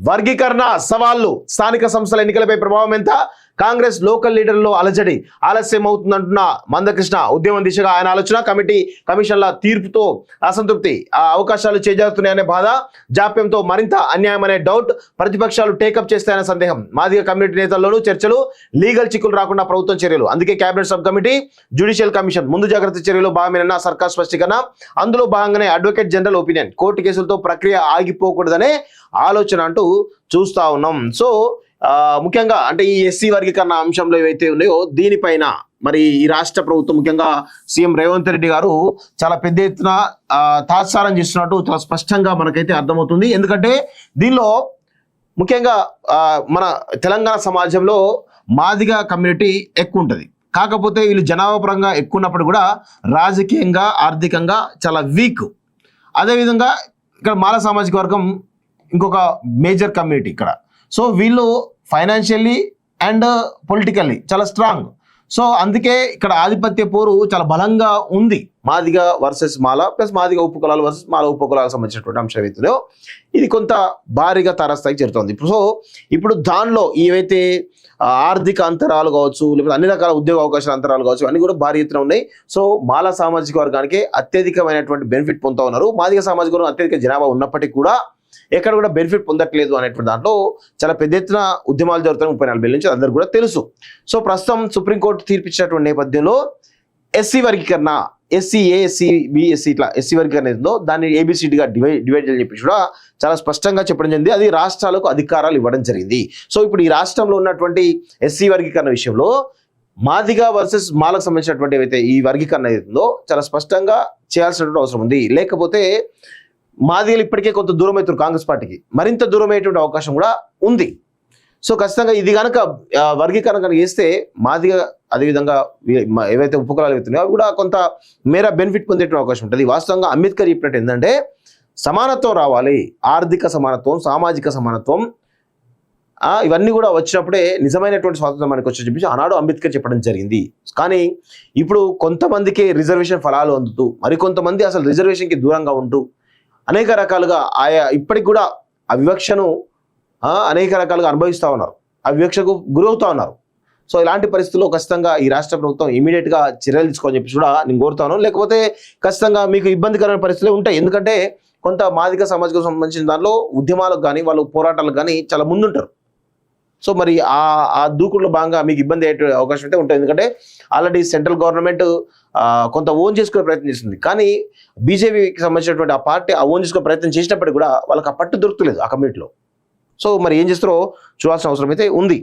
వర్గీకరణ సవాళ్లు స్థానిక సంస్థల ఎన్నికలపై ప్రభావం ఎంత? కాంగ్రెస్ లోకల్ లీడర్లో అలజడి ఆలస్యం అవుతుందంటున్న మందకృష్ణ ఉద్యమం దిశగా ఆయన ఆలోచన. కమిషన్ల తీర్పుతో అసంతృప్తి, అవకాశాలు చేజారుతున్నాయనే బాధ, జాప్యంతో మరింత అన్యాయం అనే డౌట్, ప్రతిపక్షాలు టేకప్ చేస్తాయనే సందేహం, మాదిగ కమ్యూనిటీ నేతల్లోనూ చర్చలు, లీగల్ చిక్కులు రాకుండా ప్రభుత్వం చర్యలు. అందుకే cabinet sub committee, judicial commission ముందు జాగ్రత్త చర్యలు భాగమేనన్న సర్కార్ స్పష్టీకరణ. అందులో భాగంగానే అడ్వకేట్ జనరల్ ఒపీనియన్, కోర్టు కేసులతో ప్రక్రియ ఆగిపోకూడదనే ఆలోచన అంటూ చూస్తా ఉన్నాం. సో ముఖ్యంగా అంటే ఈ ఎస్సీ వర్గీకరణ అంశంలో ఏవైతే ఉన్నాయో దీనిపైన మరి ఈ రాష్ట్ర ప్రభుత్వం ముఖ్యంగా సీఎం రేవంత్ రెడ్డి గారు చాలా పెద్ద ఎత్తున తాత్సారం చేస్తున్నట్టు చాలా స్పష్టంగా మనకైతే అర్థమవుతుంది. ఎందుకంటే దీనిలో ముఖ్యంగా మన తెలంగాణ సమాజంలో మాదిగ కమ్యూనిటీ ఎక్కువ ఉంటుంది. కాకపోతే వీళ్ళు జనాభా పరంగా ఎక్కువ ఉన్నప్పుడు కూడా రాజకీయంగా ఆర్థికంగా చాలా వీక్. అదేవిధంగా ఇక్కడ మాల సామాజిక వర్గం ఇంకొక మేజర్ కమ్యూనిటీ ఇక్కడ. సో వీళ్ళు ఫైనాన్షియల్లీ అండ్ పొలిటికల్లీ చాలా స్ట్రాంగ్. సో అందుకే ఇక్కడ ఆధిపత్య పోరు చాలా బలంగా ఉంది. మాదిగ వర్సెస్ మాల ప్లస్ మాదిగ ఉపకులాలు వర్సెస్ మాల ఉపకులాలకు సంబంధించినటువంటి అంశం ఏదైతుందో ఇది కొంత భారీగా తారస్థాయికి చేరుతోంది. సో ఇప్పుడు దానిలో ఏవైతే ఆర్థిక అంతరాలు కావచ్చు, లేకపోతే అన్ని రకాల ఉద్యోగ అవకాశాల అంతరాలు కావచ్చు అన్ని కూడా భారీ ఎత్తున ఉన్నాయి. సో మాల సామాజిక వర్గానికి అత్యధికమైనటువంటి బెనిఫిట్ పొందుతూ ఉన్నారు. మాదిగ సామాజిక వర్గం అత్యధిక జనాభా ఉన్నప్పటికీ కూడా ఎక్కడ కూడా బెనిఫిట్ పొందట్లేదు అనేటువంటి దాంట్లో చాలా పెద్ద ఎత్తున ఉద్యమాలు జరుగుతాయి 34 నుంచి అందరూ కూడా తెలుసు. సో ప్రస్తుతం సుప్రీంకోర్టు తీర్పిచ్చినటువంటి నేపథ్యంలో ఎస్సీ వర్గీకరణ, ఎస్సీఏ, ఎస్సీబి, ఎస్సీ ఇట్లా ఎస్సీ వర్గీకరణ ఏదో దాన్ని ఏబిసిడిగా డివైడ్ చేయాలని చెప్పి కూడా చాలా స్పష్టంగా చెప్పడం జరిగింది. అది రాష్ట్రాలకు అధికారాలు ఇవ్వడం జరిగింది. సో ఇప్పుడు ఈ రాష్ట్రంలో ఉన్నటువంటి ఎస్సీ వర్గీకరణ విషయంలో మాదిగ వర్సెస్ మాలకు సంబంధించినటువంటి ఏవైతే ఈ వర్గీకరణ ఏదో చాలా స్పష్టంగా చేయాల్సినటువంటి అవసరం ఉంది. లేకపోతే మాదిగలు ఇప్పటికే కొంత దూరం అవుతారు కాంగ్రెస్ పార్టీకి, మరింత దూరం అయ్యేటువంటి అవకాశం కూడా ఉంది. సో ఖచ్చితంగా ఇది కనుక వర్గీకరణ కనుక చేస్తే మాదిగ అదేవిధంగా ఏవైతే ఉపకులాలు అవుతున్నాయో అవి కూడా కొంత మేర బెనిఫిట్ పొందేటువంటి అవకాశం ఉంటుంది. వాస్తవంగా అంబేద్కర్ చెప్పినట్టు ఏంటంటే సమానత్వం రావాలి, ఆర్థిక సమానత్వం, సామాజిక సమానత్వం, ఇవన్నీ కూడా వచ్చినప్పుడే నిజమైనటువంటి స్వాతంత్రం మనకి వచ్చి చెప్పి ఆనాడు అంబేద్కర్ చెప్పడం జరిగింది. కానీ ఇప్పుడు కొంతమందికి రిజర్వేషన్ ఫలాలు అందుతూ మరికొంతమంది అసలు రిజర్వేషన్కి దూరంగా ఉంటూ అనేక రకాలుగా ఆయా ఇప్పటికి కూడా ఆ వివక్షను అనేక రకాలుగా అనుభవిస్తూ ఉన్నారు, ఆ వివక్షకు గురవుతూ ఉన్నారు. సో ఇలాంటి పరిస్థితుల్లో ఖచ్చితంగా ఈ రాష్ట్ర ప్రభుత్వం ఇమీడియట్గా చర్యలు తీసుకోని చెప్పి కూడా నేను కోరుతాను. లేకపోతే ఖచ్చితంగా మీకు ఇబ్బందికరమైన పరిస్థితులు ఉంటాయి. ఎందుకంటే కొంత మాదిగ సమాజకు సంబంధించిన దానిలో ఉద్యమాలకు కానీ వాళ్ళు పోరాటాలకు కానీ చాలా ముందుంటారు. సో మరి ఆ దూకుడులో భాగంగా మీకు ఇబ్బంది అయ్యే అవకాశం అయితే ఉంటుంది. ఎందుకంటే ఆల్రెడీ సెంట్రల్ గవర్నమెంట్ కొంత ఓన్ చేసుకునే ప్రయత్నం చేస్తుంది. కానీ బీజేపీకి సంబంధించినటువంటి ఆ పార్టీ ఆ ఓన్ చేసుకునే ప్రయత్నం చేసినప్పటికీ కూడా వాళ్ళకి ఆ పట్టు దొరుకుతలేదు ఆ కమ్యూనిటీలో. సో మరి ఏం చేస్తారో చూడాల్సిన అవసరం అయితే ఉంది.